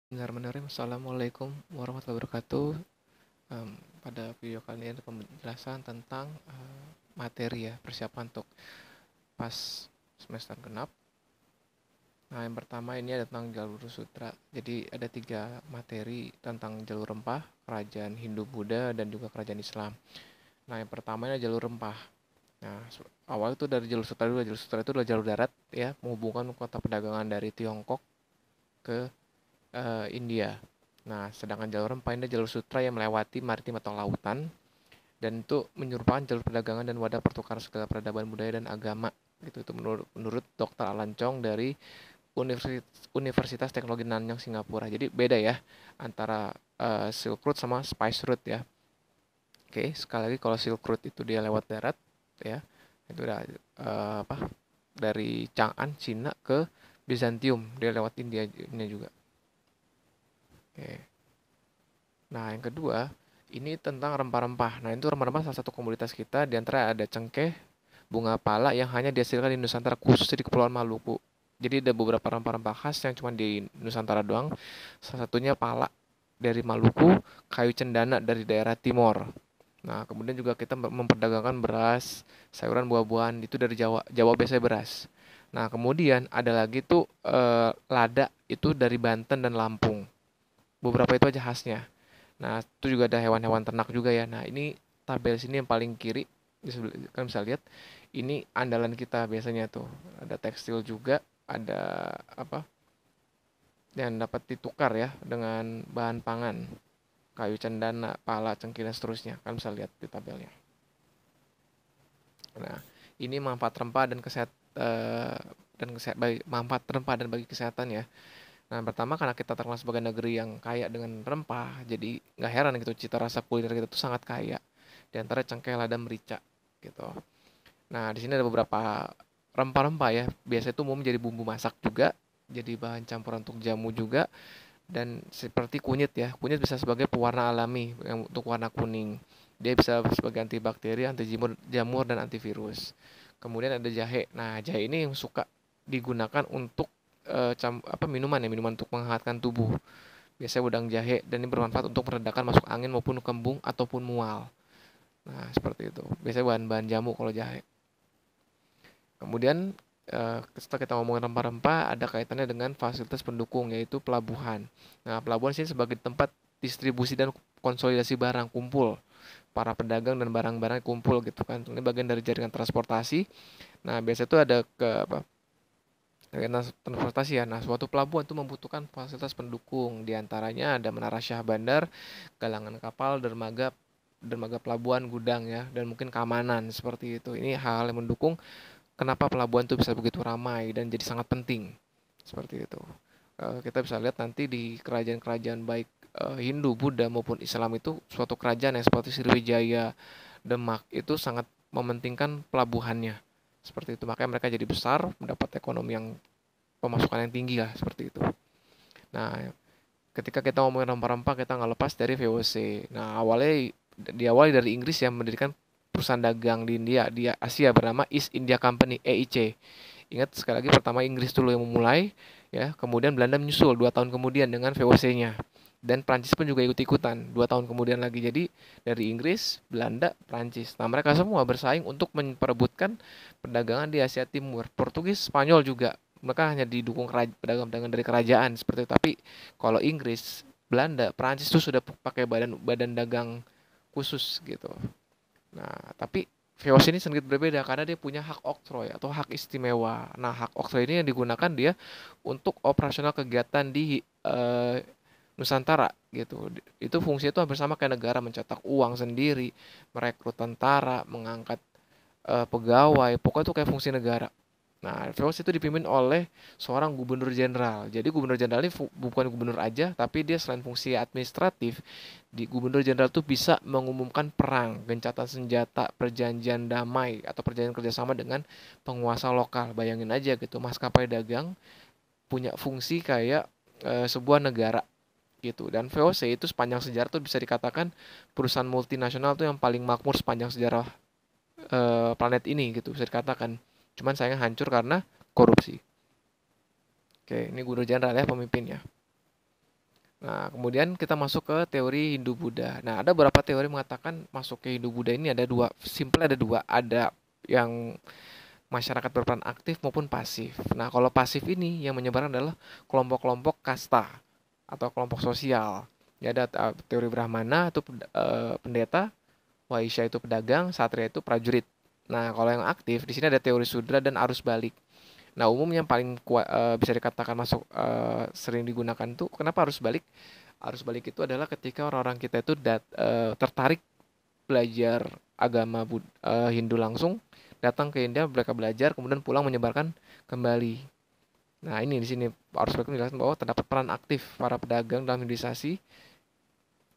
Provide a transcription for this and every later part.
Bismillahirrahmanirrahim. Assalamualaikum warahmatullahi wabarakatuh. Pada video kali ini ada penjelasan tentang materi ya, persiapan untuk pas semester genap. Nah, yang pertama ini ada tentang jalur sutra. Jadi ada 3 materi tentang jalur rempah, kerajaan Hindu Buddha dan juga kerajaan Islam. Nah, yang pertama ini jalur rempah. Nah, awal itu dari jalur sutra dulu. Jalur sutra itu adalah jalur darat ya, menghubungkan kota perdagangan dari Tiongkok ke India. Nah, sedangkan jalur rempah ini jalur sutra yang melewati maritim atau lautan dan itu menyerupakan jalur perdagangan dan wadah pertukaran segala peradaban budaya dan agama. Itu menurut Dr. Alan Chong dari Universitas Teknologi Nanyang Singapura. Jadi beda ya antara Silk Road sama Spice Road ya. Oke, sekali lagi kalau Silk Road itu dia lewat darat ya. Itu udah dari Chang'an Cina ke Bizantium, dia lewat India ini juga. Oke. Nah, yang kedua, ini tentang rempah-rempah. Nah, itu rempah-rempah salah satu komoditas kita. Di antara ada cengkeh, bunga pala yang hanya dihasilkan di Nusantara, khususnya di Kepulauan Maluku. Jadi ada beberapa rempah-rempah khas yang cuma di Nusantara doang. Salah satunya pala dari Maluku, kayu cendana dari daerah Timor. Nah, kemudian juga kita memperdagangkan beras, sayuran, buah-buahan itu dari Jawa. Jawa biasanya beras. Nah, kemudian ada lagi tuh lada itu dari Banten dan Lampung. Beberapa itu aja khasnya. Nah, itu juga ada hewan-hewan ternak juga ya. Nah, ini tabel sini yang paling kiri, kan bisa lihat, ini andalan kita biasanya tuh. Ada tekstil juga, ada apa? Yang dapat ditukar ya dengan bahan pangan, kayu cendana, pala, cengkeh dan seterusnya. Kan bisa lihat di tabelnya. Nah, ini manfaat rempah dan manfaat rempah dan bagi kesehatan ya. Nah, pertama karena kita terkenal sebagai negeri yang kaya dengan rempah, jadi nggak heran gitu cita rasa kuliner kita tuh sangat kaya. Di antara cengkeh, lada, merica gitu. Nah, di sini ada beberapa rempah-rempah ya. Biasanya itu umum jadi bumbu masak juga, jadi bahan campuran untuk jamu juga, dan seperti kunyit ya. Kunyit bisa sebagai pewarna alami yang untuk warna kuning. Dia bisa sebagai antibakteri, anti jamur dan antivirus. Kemudian ada jahe. Nah, jahe ini yang suka digunakan untuk minuman ya, minuman untuk menghangatkan tubuh. Biasanya udang jahe dan ini bermanfaat untuk meredakan masuk angin maupun kembung ataupun mual. Nah, seperti itu. Biasanya bahan-bahan jamu kalau jahe. Kemudian setelah kita ngomongin rempah-rempah, ada kaitannya dengan fasilitas pendukung yaitu pelabuhan. Nah, pelabuhan sini sebagai tempat distribusi dan konsolidasi barang kumpul. Para pedagang dan barang-barang kumpul gitu kan. Ini bagian dari jaringan transportasi. Nah, biasanya itu ada transportasi ya. Nah, suatu pelabuhan itu membutuhkan fasilitas pendukung. Di antaranya ada menara syah bandar, galangan kapal, dermaga dermaga pelabuhan, gudang ya, dan mungkin keamanan seperti itu. Ini hal-hal yang mendukung kenapa pelabuhan itu bisa begitu ramai dan jadi sangat penting. Seperti itu. Kita bisa lihat nanti di kerajaan-kerajaan baik Hindu, Buddha maupun Islam itu suatu kerajaan yang seperti Sriwijaya, Demak itu sangat mementingkan pelabuhannya. Seperti itu. Makanya mereka jadi besar, mendapat ekonomi yang pemasukan yang tinggi lah seperti itu. Nah, ketika kita ngomongin rempah-rempah kita nggak lepas dari VOC. Nah, awalnya diawali dari Inggris yang mendirikan perusahaan dagang di India, di Asia bernama East India Company (EIC). Ingat sekali lagi pertama Inggris dulu yang memulai ya, kemudian Belanda menyusul 2 tahun kemudian dengan VOC-nya. Dan Prancis pun juga ikut-ikutan 2 tahun kemudian lagi. Jadi dari Inggris, Belanda, Prancis. Nah, mereka semua bersaing untuk memperebutkan perdagangan di Asia Timur. Portugis, Spanyol juga. Mereka hanya didukung pedagang-pedagang dari kerajaan seperti itu. Tapi kalau Inggris, Belanda, Prancis itu sudah pakai badan badan dagang khusus gitu. Nah, tapi VOC ini sedikit berbeda karena dia punya hak oktroy atau hak istimewa. Nah, hak oktroy ini yang digunakan dia untuk operasional kegiatan di Nusantara gitu. Itu fungsinya itu hampir sama kayak negara, mencetak uang sendiri, merekrut tentara, mengangkat pegawai, pokoknya itu kayak fungsi negara. Nah, VOC itu dipimpin oleh seorang gubernur jenderal. Jadi gubernur jenderal ini bukan gubernur aja, tapi dia selain fungsi administratif, di gubernur jenderal itu bisa mengumumkan perang, gencatan senjata, perjanjian damai atau perjanjian kerjasama dengan penguasa lokal. Bayangin aja gitu, maskapai dagang punya fungsi kayak sebuah negara gitu. Dan VOC itu sepanjang sejarah tuh bisa dikatakan perusahaan multinasional tuh yang paling makmur sepanjang sejarah planet ini gitu bisa dikatakan. Cuman sayangnya hancur karena korupsi. Oke, ini gubernur jenderal ya pemimpinnya. Nah, kemudian kita masuk ke teori Hindu-Buddha. Nah, ada beberapa teori mengatakan masuk ke Hindu-Buddha ini ada dua, simple ada dua. Ada yang masyarakat berperan aktif maupun pasif. Nah, kalau pasif ini yang menyebarkan adalah kelompok-kelompok kasta atau kelompok sosial. Ya, ada teori Brahmana itu pendeta, Waisya itu pedagang, Satria itu prajurit. Nah, kalau yang aktif di sini ada teori Sudra dan arus balik. Nah, umumnya yang paling kuat, bisa dikatakan masuk sering digunakan tuh kenapa arus balik? Arus balik itu adalah ketika orang-orang kita itu tertarik belajar agama Hindu langsung, datang ke India mereka belajar kemudian pulang menyebarkan kembali. Nah, ini di sini arus balik menjelaskan bahwa terdapat peran aktif para pedagang dalam Hinduisasi.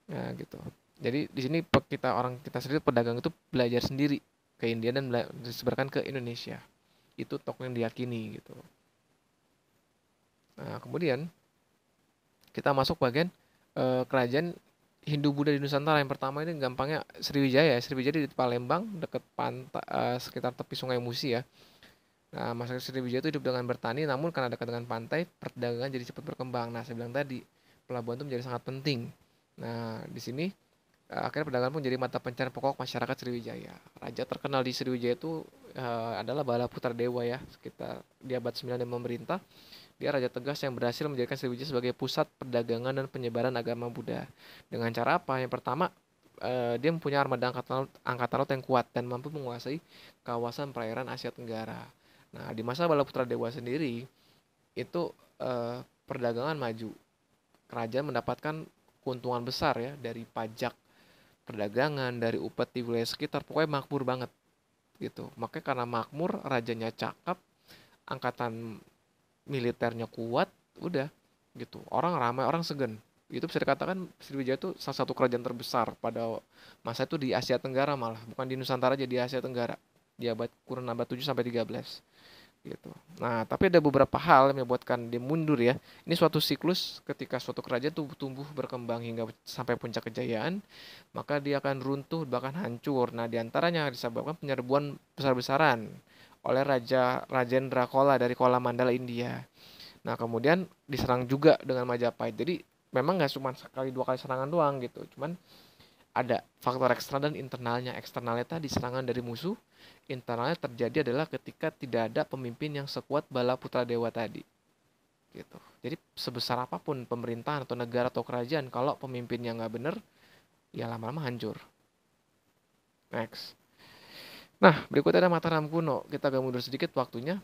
Nah, gitu. Jadi di sini kita sendiri pedagang itu belajar sendiri ke India dan disebarkan ke Indonesia. Itu tokoh yang diyakini gitu. Nah, kemudian kita masuk bagian kerajaan Hindu-Buddha di Nusantara. Yang pertama ini gampangnya Sriwijaya. Sriwijaya di Palembang, dekat pantai, sekitar tepi Sungai Musi ya. Nah, masyarakat Sriwijaya itu hidup dengan bertani, namun karena dekat dengan pantai, perdagangan jadi cepat berkembang. Nah, saya bilang tadi, pelabuhan itu menjadi sangat penting. Nah, di sini akhirnya perdagangan pun jadi mata pencarian pokok masyarakat Sriwijaya. Raja terkenal di Sriwijaya itu adalah Balaputra Dewa ya, sekitar di abad 9 yang memerintah. Dia raja tegas yang berhasil menjadikan Sriwijaya sebagai pusat perdagangan dan penyebaran agama Buddha. Dengan cara apa? Yang pertama, dia mempunyai armada angkatan laut yang kuat dan mampu menguasai kawasan perairan Asia Tenggara. Nah, di masa Balaputra Dewa sendiri, itu perdagangan maju. Kerajaan mendapatkan keuntungan besar ya dari pajak perdagangan, dari upeti wilayah sekitar, pokoknya makmur banget gitu. Makanya karena makmur, rajanya cakep, angkatan militernya kuat, udah gitu. Orang ramai, orang segan. Itu bisa dikatakan Sriwijaya itu salah satu kerajaan terbesar pada masa itu di Asia Tenggara malah, bukan di Nusantara aja, di Asia Tenggara. Di kurun abad 7 sampai 13 gitu. Nah, tapi ada beberapa hal yang menyebabkan dia mundur ya. Ini suatu siklus ketika suatu kerajaan tumbuh berkembang hingga sampai puncak kejayaan, maka dia akan runtuh bahkan hancur. Nah, diantaranya disebabkan penyerbuan besar-besaran oleh Raja Rajendra Chola dari Chola Mandala India. Nah, kemudian diserang juga dengan Majapahit. Jadi memang nggak cuma sekali dua kali serangan doang gitu. Cuman ada faktor eksternal dan internalnya. Eksternalnya tadi serangan dari musuh, internalnya terjadi adalah ketika tidak ada pemimpin yang sekuat Balaputra Dewa tadi. Gitu. Jadi sebesar apapun pemerintahan atau negara atau kerajaan, kalau pemimpinnya nggak bener, ya lama-lama hancur. Next. Nah, berikutnya ada Mataram kuno. Kita agak mundur sedikit waktunya.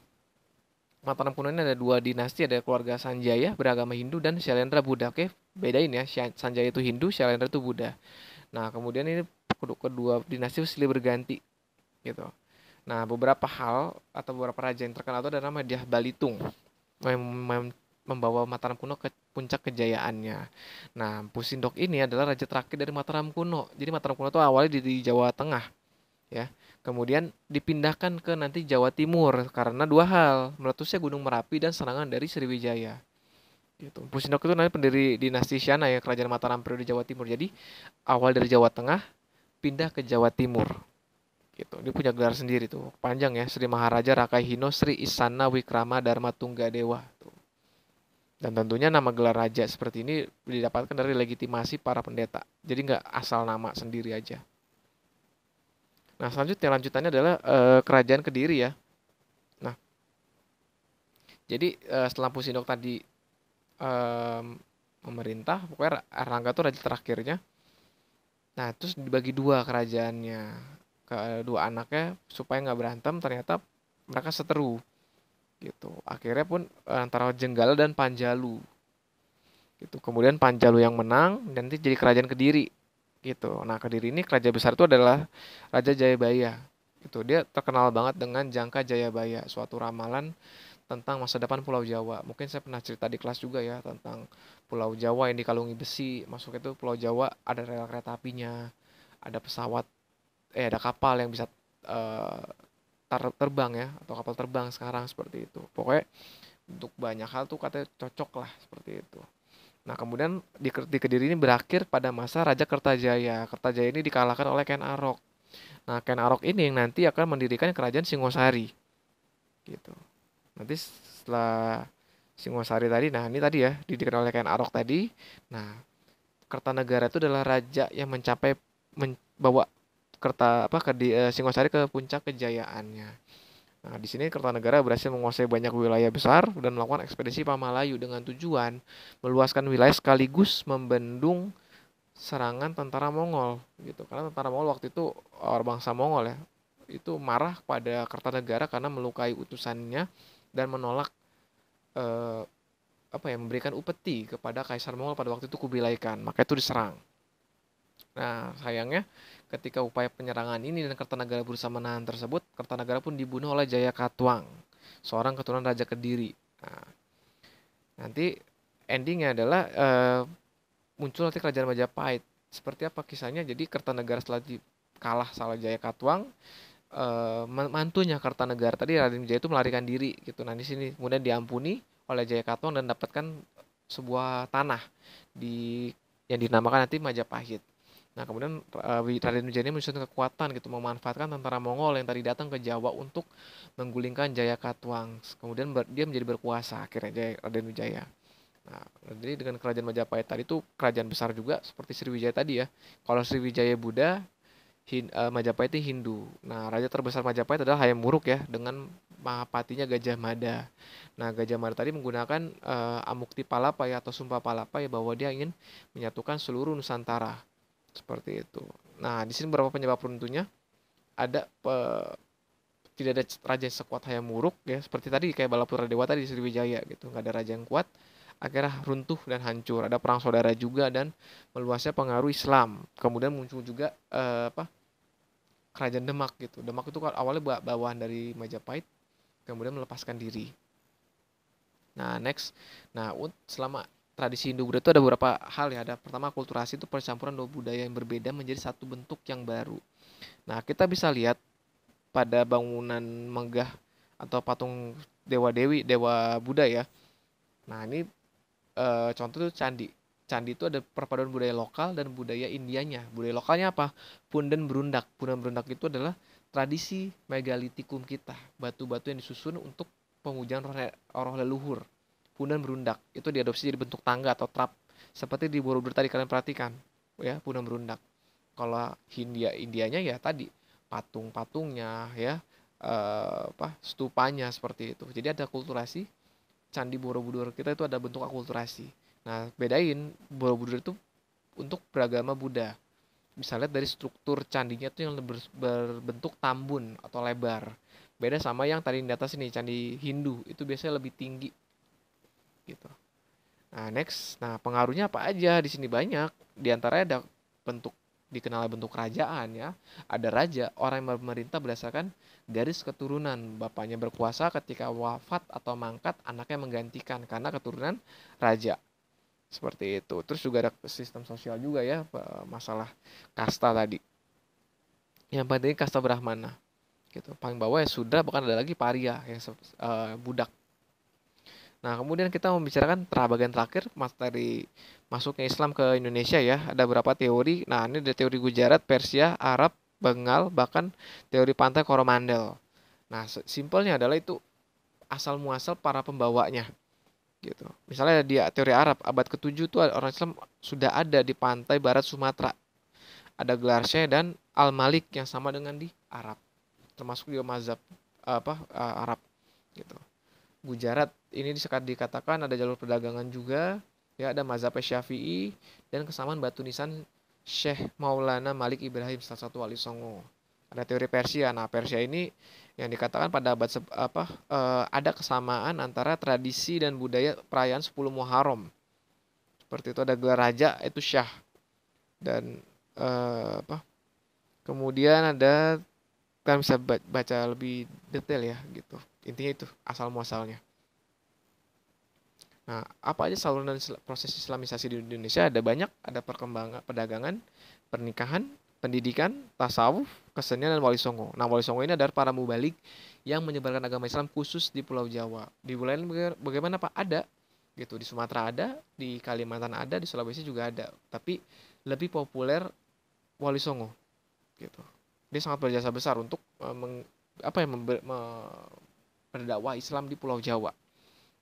Mataram kuno ini ada dua dinasti, ada keluarga Sanjaya beragama Hindu dan Shailendra Buddha. Oke, bedain ya. Sanjaya itu Hindu, Shailendra itu Buddha. Nah, kemudian ini kedua dinasti silih berganti gitu. Nah, beberapa hal atau beberapa raja yang terkenal itu ada nama Dyah Balitung yang membawa Mataram kuno ke puncak kejayaannya. Nah, Pusindok ini adalah raja terakhir dari Mataram kuno. Jadi Mataram kuno itu awalnya di Jawa Tengah ya. Kemudian dipindahkan ke nanti Jawa Timur karena dua hal, meletusnya Gunung Merapi dan serangan dari Sriwijaya. Gitu. Pusindok itu nanti pendiri dinasti Shana ya, kerajaan Mataram periode Jawa Timur. Jadi awal dari Jawa Tengah pindah ke Jawa Timur. Gitu. Dia punya gelar sendiri tuh, panjang ya, Sri Maharaja Rakai Hino Sri Isana Wikrama Dharma Tunggadewa tuh. Dan tentunya nama gelar raja seperti ini didapatkan dari legitimasi para pendeta. Jadi nggak asal nama sendiri aja. Nah, selanjutnya lanjutannya adalah kerajaan Kediri ya. Nah, jadi setelah Pusindok tadi memerintah, pokoknya Erlangga tuh raja terakhirnya. Nah, terus dibagi dua kerajaannya ke dua anaknya supaya nggak berantem. Ternyata mereka seteru gitu. Akhirnya pun antara Jenggala dan Panjalu gitu. Kemudian Panjalu yang menang dan nanti jadi kerajaan Kediri gitu. Nah, Kediri ini kerajaan besar itu adalah Raja Jayabaya. Itu dia terkenal banget dengan Jangka Jayabaya, suatu ramalan tentang masa depan Pulau Jawa. Mungkin saya pernah cerita di kelas juga ya tentang Pulau Jawa yang dikalungi besi. Masuk itu Pulau Jawa ada rel kereta apinya, ada pesawat, ada kapal yang bisa eh, terbang ya, atau kapal terbang sekarang seperti itu. Pokoknya untuk banyak hal tuh katanya cocok lah seperti itu. Nah, kemudian di Kediri ini berakhir pada masa Raja Kertajaya. Kertajaya ini dikalahkan oleh Ken Arok. Nah, Ken Arok ini yang nanti akan mendirikan kerajaan Singosari gitu. Nanti setelah Singosari tadi, nah ini tadi ya, didirikan oleh Ken Arok tadi. Nah, Kertanegara itu adalah raja yang membawa Singosari ke puncak kejayaannya. Nah, di sini Kertanegara berhasil menguasai banyak wilayah besar dan melakukan ekspedisi Pamalayu dengan tujuan meluaskan wilayah sekaligus membendung serangan tentara Mongol gitu. Karena tentara Mongol waktu itu orang bangsa Mongol ya, itu marah pada Kertanegara karena melukai utusannya dan menolak eh, memberikan upeti kepada Kaisar Mongol pada waktu itu Kubilai Khan. Maka itu diserang. Nah, sayangnya ketika upaya penyerangan ini dan Kertanegara berusaha menahan tersebut, Kertanegara pun dibunuh oleh Jaya Katuang, seorang keturunan Raja Kediri. Nah, nanti endingnya adalah muncul nanti kerajaan Majapahit. Seperti apa kisahnya? Jadi Kertanegara setelah kalah salah Jaya Katuang, mantunya Kertanegara tadi Raden Wijaya itu melarikan diri gitu. Nah, di sini kemudian diampuni oleh Jaya Katuang dan dapatkan sebuah tanah di yang dinamakan nanti Majapahit. Nah, kemudian Raden Wijaya ini menyusun kekuatan gitu, memanfaatkan tentara Mongol yang tadi datang ke Jawa untuk menggulingkan Jaya Katuang. Kemudian dia menjadi berkuasa akhirnya Raden Wijaya. Nah, jadi dengan kerajaan Majapahit tadi itu kerajaan besar juga seperti Sriwijaya tadi ya. Kalau Sriwijaya Buddha, Majapahit itu Hindu. Nah, raja terbesar Majapahit adalah Hayam Wuruk ya dengan mahapatinya Gajah Mada. Nah, Gajah Mada tadi menggunakan Amukti Palapa ya atau Sumpah Palapa ya bahwa dia ingin menyatukan seluruh Nusantara. Seperti itu. Nah, di sini beberapa penyebab runtuhnya ada tidak ada raja yang sekuat Hayam Wuruk ya seperti tadi kayak Balaputra Dewa tadi di Sriwijaya gitu, nggak ada raja yang kuat, akhirnya runtuh dan hancur. Ada perang saudara juga dan meluasnya pengaruh Islam. Kemudian muncul juga kerajaan Demak gitu. Demak itu kan awalnya bawahan dari Majapahit, kemudian melepaskan diri. Nah, next. Nah, selama tradisi Hindu Buddha itu ada beberapa hal ya. Ada pertama akulturasi itu percampuran dua budaya yang berbeda menjadi satu bentuk yang baru. Nah, kita bisa lihat pada bangunan megah atau patung dewa dewi, dewa Buddha ya. Nah, ini contoh tuh candi. Candi itu ada perpaduan budaya lokal dan budaya Indianya. Budaya lokalnya apa? Punden Berundak. Punden Berundak itu adalah tradisi megalitikum kita, batu-batu yang disusun untuk pemujaan roh leluhur. Punden Berundak itu diadopsi jadi bentuk tangga atau trap, seperti di Borobudur tadi kalian perhatikan, ya Punden Berundak. Kalau Indianya ya tadi patung-patungnya ya, stupanya seperti itu. Jadi ada akulturasi. Candi Borobudur kita itu ada bentuk akulturasi. Nah, bedain Borobudur itu untuk beragama Buddha. Bisa lihat dari struktur candinya tuh yang berbentuk tambun atau lebar. Beda sama yang tadi di atas ini, candi Hindu, itu biasanya lebih tinggi gitu. Nah, next. Nah, pengaruhnya apa aja? Di sini banyak. Di antaranya ada bentuk dikenal bentuk kerajaan ya. Ada raja, orang yang memerintah berdasarkan garis keturunan. Bapaknya berkuasa ketika wafat atau mangkat, anaknya menggantikan karena keturunan raja. Seperti itu. Terus juga ada sistem sosial juga ya, masalah kasta tadi. Yang penting kasta Brahmana gitu. Paling bawah ya Sudra, bahkan ada lagi Paria yang budak. Nah, kemudian kita membicarakan bagian terakhir dari masuknya Islam ke Indonesia ya. Ada beberapa teori. Nah, ini ada teori Gujarat, Persia, Arab, Bengal, bahkan teori pantai Coromandel. Nah, simpelnya adalah itu asal muasal para pembawanya gitu. Misalnya di teori Arab abad ke-7 tuh orang Islam sudah ada di pantai barat Sumatera. Ada gelar Syekh dan Al-Malik yang sama dengan di Arab. Termasuk juga mazhab Arab gitu. Gujarat ini dikatakan ada jalur perdagangan juga ya, ada mazhab Syafi'i dan kesamaan batu nisan Syekh Maulana Malik Ibrahim, salah satu wali Songo. Ada teori Persia. Nah, Persia ini yang dikatakan pada abad ada kesamaan antara tradisi dan budaya perayaan 10 Muharram. Seperti itu ada gelar raja itu Syah dan kemudian ada kan bisa baca lebih detail ya gitu. Intinya itu asal muasalnya. Nah, apa aja saluran proses Islamisasi di Indonesia? Ada banyak, ada perkembangan perdagangan, pernikahan, pendidikan, tasawuf, kesenian, dan wali songo. Nah, wali songo ini adalah para mubalik yang menyebarkan agama Islam khusus di Pulau Jawa. Di wilayah lain bagaimana Pak? Ada, gitu. Di Sumatera ada, di Kalimantan ada, di Sulawesi juga ada. Tapi lebih populer wali songo, gitu. Dia sangat berjasa besar untuk berdakwah Islam di Pulau Jawa.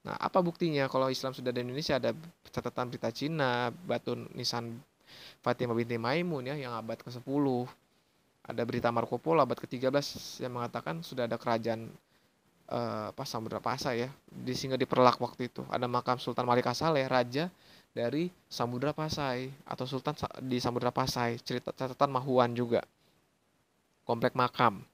Nah, apa buktinya kalau Islam sudah di Indonesia? Ada catatan berita Cina, batu nisan Fatimah binti Maimun ya yang abad ke-10. Ada berita Marco Polo abad ke-13 yang mengatakan sudah ada kerajaan Samudra Pasai ya di sehingga diperlak waktu itu. Ada makam Sultan Malik Saleh, raja dari Samudra Pasai atau Sultan di Samudra Pasai. Cerita catatan Mahuan juga. Komplek makam.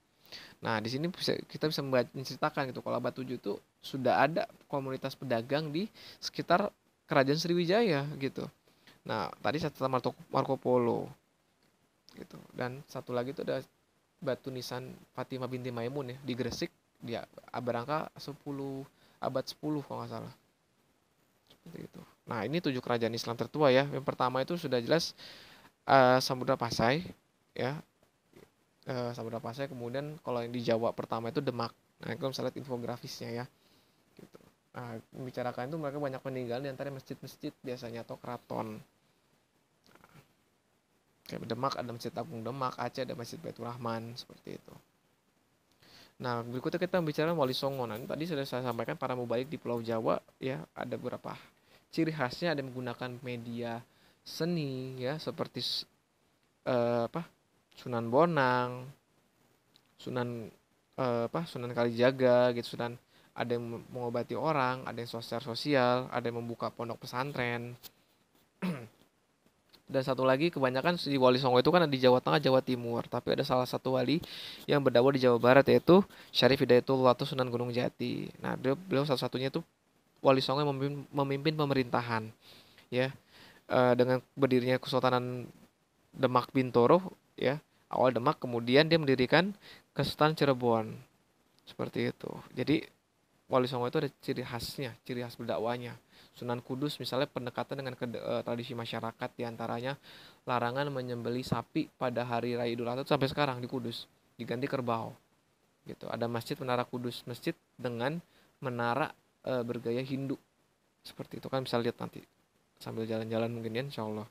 Nah, di sini kita bisa menceritakan gitu kalau abad 7 itu sudah ada komunitas pedagang di sekitar Kerajaan Sriwijaya gitu. Nah, tadi catatan Marco Polo gitu. Dan satu lagi itu ada batu nisan Fatimah binti Maimun ya di Gresik dia berangka 10 abad 10 kalau nggak salah. Seperti itu. Nah, ini 7 kerajaan Islam tertua ya. Yang pertama itu sudah jelas Samudra Pasai ya. Samudra Pasai, kemudian kalau yang di Jawa pertama itu Demak. Nah, itu bisa lihat infografisnya ya gitu. Nah, membicarakan itu mereka banyak meninggal di antara masjid-masjid biasanya atau keraton. Kayak Demak ada Masjid Agung Demak, Aceh ada Masjid Baitur Rahman seperti itu. Nah, berikutnya kita bicara Wali Songo. Nah, ini tadi sudah saya sampaikan para mubalik di Pulau Jawa ya, ada beberapa ciri khasnya, ada menggunakan media seni ya seperti Sunan Bonang, Sunan Sunan Kalijaga gitu, Sunan ada yang mengobati orang, ada yang sosial, ada yang membuka pondok pesantren. Dan satu lagi kebanyakan si Wali Songo itu kan ada di Jawa Tengah, Jawa Timur. Tapi ada salah satu wali yang berdakwah di Jawa Barat yaitu Syarif Hidayatullah atau Sunan Gunung Jati. Nah, beliau satu-satunya itu Wali Songo yang memimpin pemerintahan ya. Dengan berdirinya Kesultanan Demak Bintoro ya. Awal Demak kemudian dia mendirikan Kesultanan Cirebon. Seperti itu. Jadi Wali Songo itu ada ciri khasnya, ciri khas berdakwahnya. Sunan Kudus misalnya pendekatan dengan tradisi masyarakat, diantaranya larangan menyembeli sapi pada hari raya Idul Adha sampai sekarang di Kudus diganti kerbau gitu. Ada masjid Menara Kudus, masjid dengan menara bergaya Hindu seperti itu kan, bisa lihat nanti sambil jalan-jalan mungkin ya insya Allah.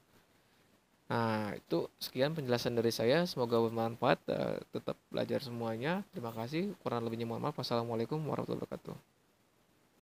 Nah, itu sekian penjelasan dari saya, semoga bermanfaat. Tetap belajar semuanya. Terima kasih, kurang lebihnya mohon maaf. Wassalamualaikum warahmatullahi wabarakatuh.